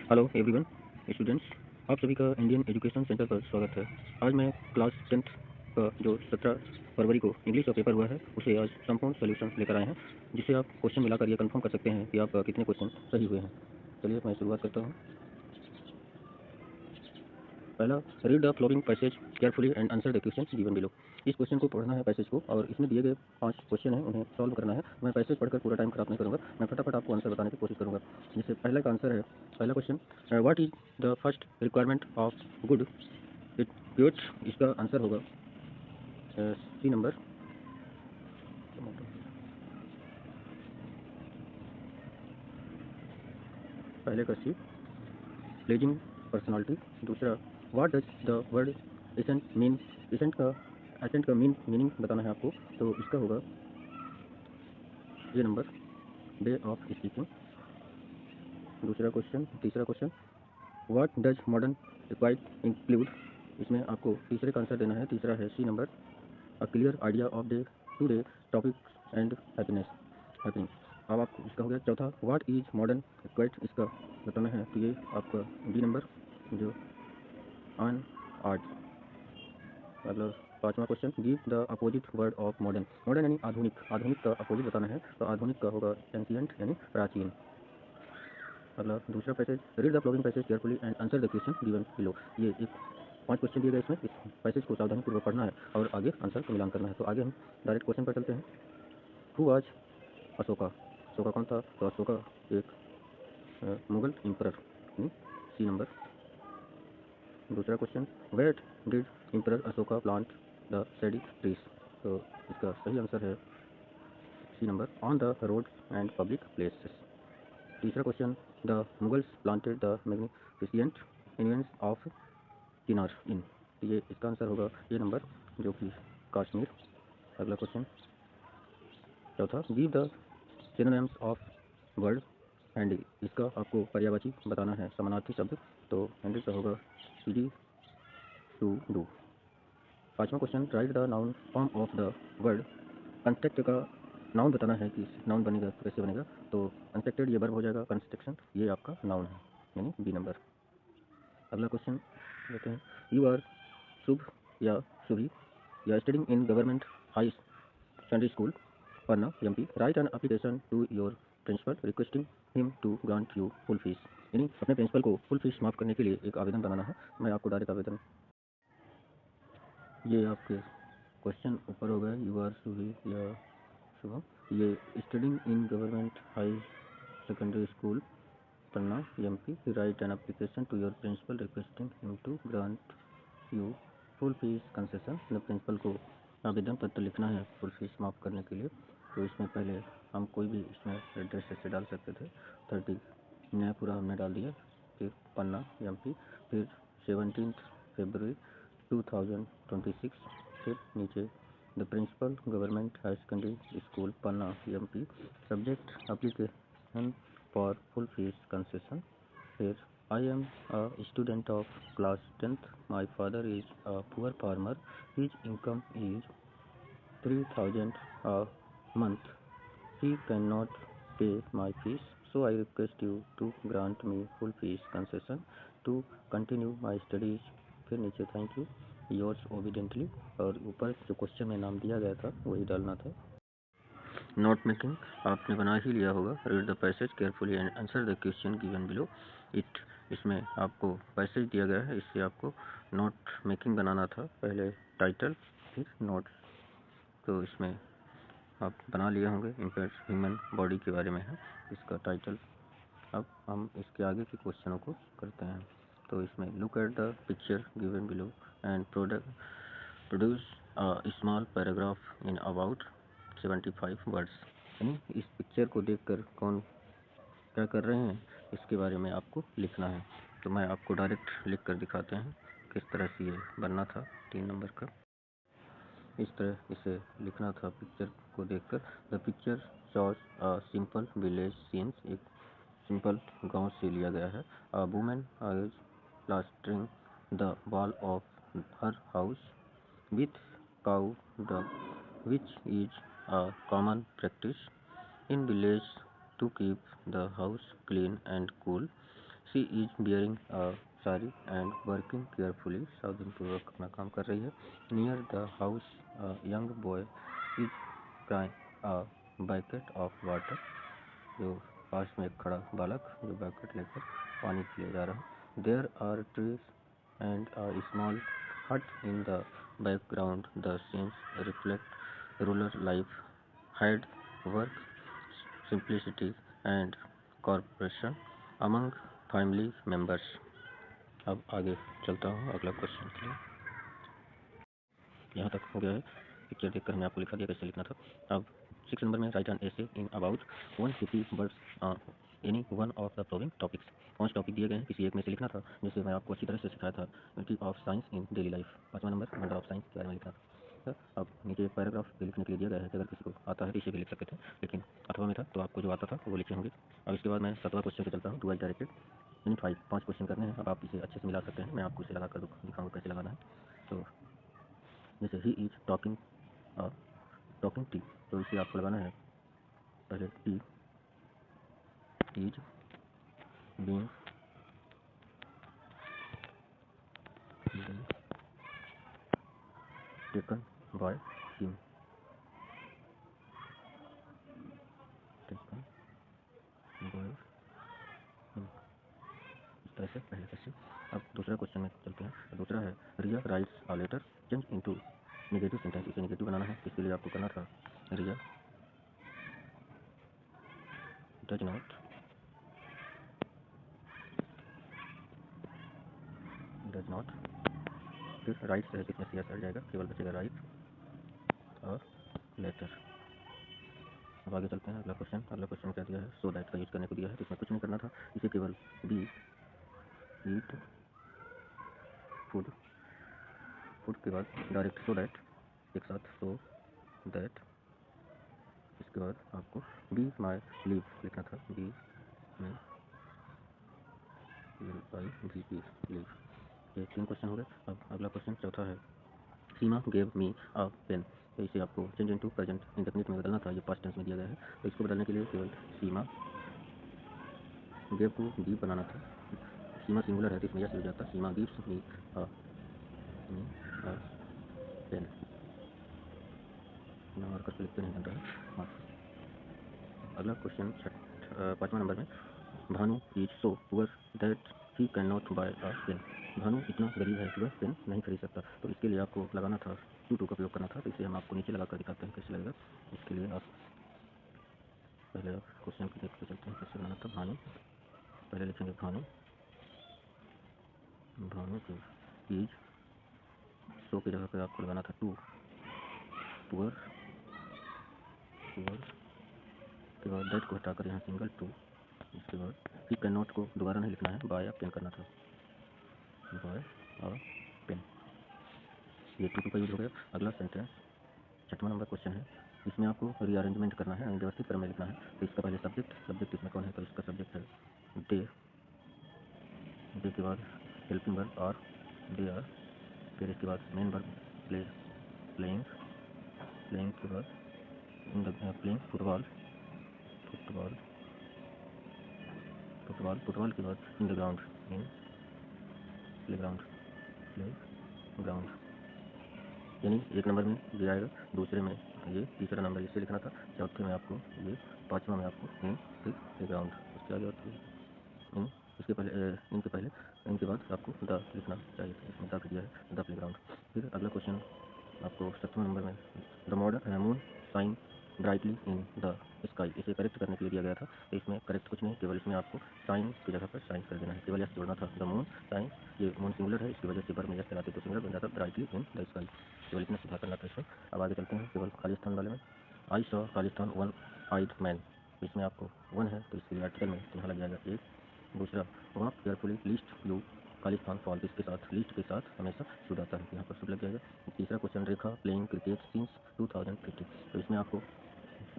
Hello everyone students, आप सभी का इंडियन एजुकेशन सेंटर पर स्वागत है। आज मैं क्लास 10th का जो 17 फरवरी को इंग्लिश का पेपर हुआ है उसे आज संपूर्ण सॉल्यूशन लेकर आए हैं, जिससे आप क्वेश्चन मिलाकर ये कंफर्म कर सकते हैं कि आप कितने क्वेश्चन सही हुए हैं। चलिए मैं शुरुआत करता हूँ। पहला, read the flowing passage carefully and answer the question given below. इस क्वेश्चन को पढ़ना है पैसेज को, और इसमें दिए गए 5 क्वेश्चन हैं, उन्हें सॉल्व करना है। मैं पैसेज पढ़कर पूरा टाइम खराब नहीं करूँगा, मैं फटाफट आपको आंसर बताने की कोशिश करूँगा। जैसे पहला का आंसर है, पहला question, what is the first requirement of good etiquette. इसका आंसर होगा सी नंबर। पहले का सी, प्लेजिंग पर्सनालिटी। दूसरा, what does the word accent mean. Accent का मीनिंग बताना है आपको, तो इसका होगा ये नंबर, वे ऑफ स्पीकिंग। तीसरा question, what does modern etiquette include. इसमें आपको तीसरे का आंसर देना है। तीसरा है C number, a clear idea of day to day topics and happening. अब आपको इसका हो गया चौथा, व्हाट इज मॉडर्न इक्वाइट। इसका बताना है, तो ये आपका डी नंबर, जो ऑन आर्ट। मतलब पांचवा question, give the opposite word of modern. Modern यानी आधुनिक, आधुनिक का अपोजिट बताना है, तो आधुनिक का होगा एंशिएंट यानी प्राचीन। मतलब दूसरा passage, read the flowing passage carefully and answer the question given below. ये एक 5 क्वेश्चन दिए गए, इसमें इस पैसेज को सावधानीपूर्वक पढ़ना है और आगे आंसर का मिलान करना है। तो आगे हम डायरेक्ट क्वेश्चन पर चलते हैं। Who was Ashoka. अशोका कौन था? तो अशोका एक मुगल एम्परर, सी नंबर। दूसरा question, where did emperor Ashoka plant the shady trees. तो इसका सही आंसर है C number, on the roads and public places. तीसरा question, the Mughals planted the magnificent avenues of chinar in. ये इसका आंसर होगा ये नंबर, जो कि कश्मीर। अगला क्वेश्चन, चौथा, give the synonyms of word handy. इसका आपको पर्यायवाची बताना है, समानार्थी शब्द। तो हैंडी का होगा सीडी टू डू। पांचवा question, right the noun form of the word construct. का नाउन बताना है कि नाउन बनेगा तो कैसे बनेगा। तो कंस्ट्रक्टेड ये वर्ब हो जाएगा, कंस्ट्रक्शन ये आपका नाउन है, यानी बी नंबर। अगला क्वेश्चन लेते हैं, यू आर शुभ या शुभी या studying in government high secondary school Panna MP, write an application to your principal requesting him to grant you full fees. यानी अपने प्रिंसिपल को फुल फीस माफ़ करने के लिए एक आवेदन बनाना है। मैं आपको डायरेक्ट आवेदन, ये आपके क्वेश्चन ऊपर हो गए, यू आर शुभी या शुभम। ये studying in government high secondary school Panna MP, write an application to your principal requesting him to grant you full fees concession. अपने प्रिंसिपल को आवेदन पत्र लिखना है फुल फीस माफ़ करने के लिए। तो इसमें पहले हम कोई भी इसमें एड्रेस ऐसे डाल सकते थे। 30 नयापुरा हमने डाल दिया, फिर पन्ना एमपी, फिर 17 फरवरी 2026, फिर नीचे the principal government high secondary school Panna MP, subject application for full fees concession. फिर I am a student of class 10th. My father is a poor farmer. His income is 3,000 a month. He cannot pay my fees, so I request you to grant me full fees concession to continue my studies. फिर नीचे thank you, yours obediently, और ऊपर जो question में नाम दिया गया था वही डालना था। नोट मेकिंग आपने बना ही लिया होगा, read the passage carefully and answer the question given below it. इसमें आपको पैसेज दिया गया है, इससे आपको नोट मेकिंग बनाना था। पहले टाइटल फिर नोट्स, तो इसमें आप बना लिए होंगे। इम्पेयर्ड ह्यूमन बॉडी के बारे में है इसका टाइटल। अब हम इसके आगे के क्वेश्चनों को करते हैं। तो इसमें look at the picture given below and produce a small paragraph in about 75 words. यानी इस पिक्चर को देखकर कौन क्या कर रहे हैं इसके बारे में आपको लिखना है। तो मैं आपको डायरेक्ट लिख कर दिखाते हैं किस तरह से ये बनना था 3 नंबर का। इस तरह इसे लिखना था पिक्चर को देखकर। The picture shows a simple village scenes. एक सिंपल गांव से लिया गया है। A women is plastering the wall of her house with cow dung, which is a common practice in village to keep the house clean and cool. She is bearing a sari and working carefully, सावधानीपूर्वक अपना काम कर रही है। Near the house a young boy is crying a bucket of water, जो पास में एक खड़ा बालक जो बकेट लेकर पानी ले जा रहा है। There are trees and a small hut in the background, the scenes reflect rural life, hard work, simplicity and corporation among family members. अब आगे चलता हूँ अगला क्वेश्चन के लिए। यहाँ तक हो गया है। पिक्चर देखकर मैं आपको लिखा दिया कैसे लिखना था। अब 6 नंबर में right an essay in about 150 words any one of the following topics. 5 topic दिए गए हैं, किसी एक में से लिखना था, जिसे मैं आपको अच्छी तरह से सिखाया था। Unity of science in daily life. 5वां नंबर वंडर ऑफ साइंस के बारे में लिखना था। अब नीचे एक पैराग्राफ भी लिखने के लिए दिया गया है कि अगर किसी को आता है तो इसे भी लिख सकते थे, लेकिन अथवा में था तो आपको जो आता था वो लिखे होंगे। अब इसके बाद मैं 7वां क्वेश्चन पे चलता हूँ। Do I directed unit 5। 5 question करने हैं। अब आप इसे अच्छे से मिला सकते हैं, मैं आपको इसे लगाकर दिखाऊंगा कैसे लगाना है। तो जैसे he is talking talking T, तो इसे आपको लगाना है पहले T is being taken by him, taken by him, इस तरह से पहले कैसे। अब दूसरा क्वेश्चन में चलते हैं। दूसरा है Riya writes a letter change into negative sentence. इसे नेगेटिव बनाना है, इसके लिए आपको करना था रिया डज नॉट, फिर राइट्स है जिसमें सी हट जाएगा, केवल बचेगा राइट और लेटर। अब आगे चलते हैं अगला क्वेश्चन। अगला क्वेश्चन क्या दिया है, सो दैट का यूज़ करने को दिया है, तो इसमें कुछ नहीं करना था, इसे केवल बी ईट फूड, फूड के बाद डायरेक्ट सो दैट एक साथ, सो दैट। इसके बाद आपको बी माई लीव लिखना था, बी में लीव। ये 3 क्वेश्चन हो गए। अब अगला क्वेश्चन चौथा है सीमा गेव मी अ पेन, तो इसे आपको चेंज इनटू प्रेजेंट इंडेफिनिट में बदलना था, ये पास्ट टेंस में दिया गया है, तो इसको बदलने के लिए केवल सीमा गेव को गिव बनाना था। सीमा सिंगुलर है तो इसमें यस हो जाता, सीमा गिव्स मी अ पेन। सीमा मार्कर से लिखते नहीं बन रहा है मार्कर। अगला क्वेश्चन 5वां नंबर में Bhanu is so poor that he can not buy a pen, Bhanu इतना गरीब है कि वह पेन नहीं खरीद सकता, तो इसके लिए आपको लगाना था टू का प्रयोग करना था, तो इसे हम आपको नीचे लगा कर दिखाते हैं कैसे लगेगा। इसके लिए आप पहले क्वेश्चन को देख के चलते हैं कैसे बनाना था। भानु पहले लिखेंगे भानु, भानु को इज सो की जगह पर आपको लगाना था टू, पुअर, पुअर के बाद दैट को हटाकर यहाँ सिंगल टू, इसके बाद ही कैन नॉट को दोबारा नहीं लिखना है, बाय अ पेन करना था, बाय अ पेन। ये टू का यूज हो गया। अगला सेंटेंस 6वां नंबर क्वेश्चन है, इसमें आपको रीअरेंजमेंट करना है, व्यवस्थित क्रम में लिखना है, तो इसका पहले सब्जेक्ट इसमें कौन है, तो इसका सब्जेक्ट है दे, दे के बाद हेल्पिंग वर्ब और दे आर, फिर इसके बाद main verb play, playing, playing के बाद in the playing football, football, football, football के बाद in the ground, in play ground, play ground. यानी एक नंबर में ये आएगा, दूसरे में ये, तीसरा नंबर इसे लिखना था, चौथे में आपको ये, 5वां में आपको इन प्ले ग्राउंड। उसके आगे और इन, इसके पहले इनके पहले इनके बाद आपको द लिखना चाहिए था, इसमें द दिया है, द प्ले ग्राउंड। फिर अगला क्वेश्चन आपको 7वां नंबर में the modern moon shine brightly in the sky, इसे करेक्ट करने के लिए दिया गया था, तो इसमें करेक्ट कुछ नहीं, केवल इसमें आपको साइन की जगह पर साइंस कर देना है, केवल यस जोड़ना था। द मून साइन, ये मून सिंगुलर है, इसकी वजह से वर्ब में यस लगाते तो सिंगुलर बन जाता ब्राइटली इन द स्काई, केवल इतना सुधार करना था इसमें। अब आगे चलते हैं केवल खालिस्तान वाले में। I saw Khalistan one eyed man, इसमें आपको वन है तो इसके लिए आर्टिकल में यहाँ लग जाएगा एक। दूसरा walk carefully least you Khalistan fall, इसके साथ लीस्ट के साथ हमेशा शुड आता है, यहाँ पर शुड लग जाएगा। तीसरा क्वेश्चन रेखा प्लेइंग क्रिकेट सिंस 2015, तो इसमें आपको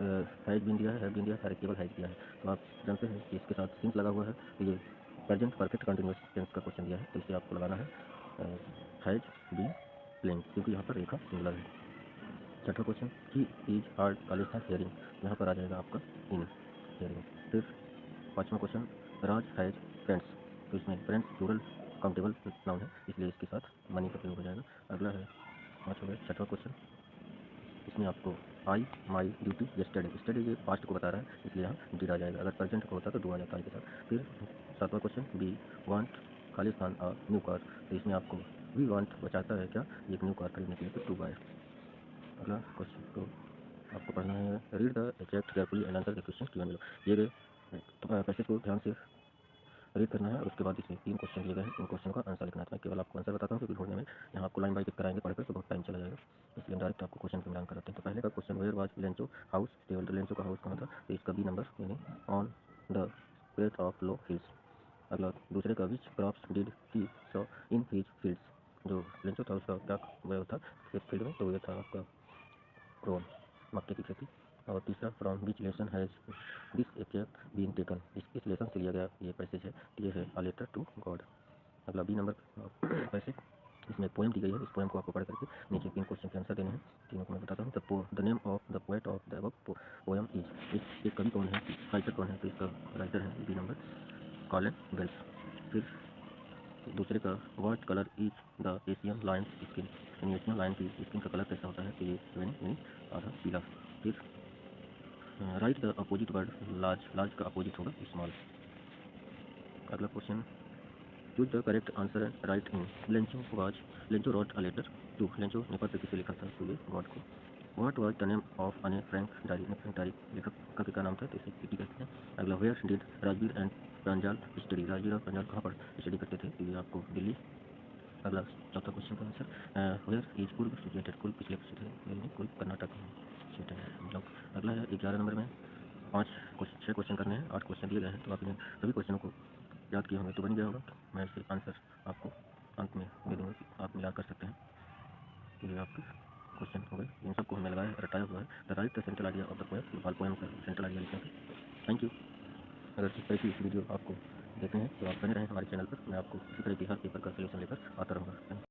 हैज बीन दिया है, हैव बीन दिया है, केवल हैज दिया है, तो आप जानते हैं कि इसके साथ सिंस लगा हुआ है, तो ये प्रेजेंट परफेक्ट कंटिन्यूअस टेंस का क्वेश्चन दिया है, तो इसे आपको लगाना है हैज बीन प्लेइंग, क्योंकि यहाँ पर रेखा सिंगुलर है। छठा question he is hard college था हेयरिंग, यहाँ पर आ जाएगा आपका इन हेयरिंग। फिर 5वां क्वेश्चन राज हैज फ्रेंड्स, तो इसमें फ्रेंड्स प्लूरल काउंटेबल नाउन है, इसलिए इसके साथ मनी का प्रयोग हो जाएगा। अगला है 5 हो गया। छठवां क्वेश्चन, इसमें आपको आई माई ड्यूटी येस्टरडे, येस्टरडे ये पास्ट को बता रहा है, इसलिए यहाँ डिड आ जाएगा। अगर प्रेजेंट को होता तो डू आ जाता है के साथ। फिर 7वां क्वेश्चन, बी वांट खालिस्तान अ न्यू कार, तो इसमें आपको वी वांट बचाता है क्या एक न्यू कार खरीदने के लिए, तो टू बाय। अगला क्वेश्चन तो आपको पढ़ना है, read the exact carefully and answer the question given below. ये गए पैसेज को ध्यान से रीड करना है और उसके बाद इसमें 3 क्वेश्चन दिए गए हैं, इन क्वेश्चन का आंसर लिखना है। मैं केवल आपको आंसर बताता हूँ क्योंकि ढूंढने में यहाँ आपको लाइन बाई टिक कराएंगे पढ़कर तो बहुत टाइम चला जाएगा, इसलिए हम डायरेक्ट आपको क्वेश्चन पे मिलान कराते हैं। तो पहले का question, where was Lencho house stable, Lencho का हाउस कहाँ था, तो इसका बी नंबर यानी on the crate of low hills. अगला दूसरे का, which crops did he saw in his fields, जो लेंचो था उसका क्या वह था फील्ड में, तो यह था आपका क्रोन, मक्के की खेती। और तीसरा, from which lesson has this extract been taken, इस लेसन से लिया गया ये पैसेज है, ये है अ लेटर टू गॉड। अगला बी नंबर पैसेज, इसमें पोएम दी गई है, इस पोएम को आपको पढ़ करके नीचे 3 क्वेश्चन के आंसर देने हैं, तीनों को मैं बताता हूँ। The name of the poet of the above poem is, एक कवि कौन है, राइटर कौन है, तो इसका राइटर है बी नंबर कॉलिन वेल्स। फिर दूसरे का, what colour is the Asian lion skin, यानी एशियन लायन की स्किन का कलर कैसा होता है, तो ये यानी आधा पीला। फिर write the opposite word large, large का अपोजिट होगा स्मॉल। अगला question, choose the correct answer and write in, Lencho wrote a letter to, Lencho ने पत्र किसे लिखा था, तो ये गॉड को। What was the name of Anne Frank diary, अने फ्रैंक डायरी लेखक का क्या नाम था, तो इसे पीटी कहते हैं। अगला, where did Rajveer and Pranjal study, Rajveer और प्रांजल कहाँ पर स्टडी करते थे, तो ये आपको दिल्ली। अगला चौथा क्वेश्चन का answer, where is Coorg situated, Coorg किस स्टेट है, यानी कुर्ग कर्नाटक में स्टेट है हम लोग। अगला है 11 नंबर में 6 क्वेश्चन करने हैं, 8 क्वेश्चन दिए गए हैं, तो आप इन सभी क्वेश्चनों को याद किए होंगे तो बन गया होगा। मैं इसके आंसर आपको अंत में दे दूँगा कि आप मिला कर सकते हैं। ये आपके क्वेश्चन हो गए, इन सबको हमने लगाया रटाया हुआ है। The right the central idea of the poem, all poem का सेंट्रल आइडिया लिखना है। Thank you. अगर इस तरह की वीडियो आपको देखनी है तो आप बने रहें हमारे चैनल पर, मैं आपको इसी तरह की हर पेपर का सलूशन लेकर आता रहूँगा।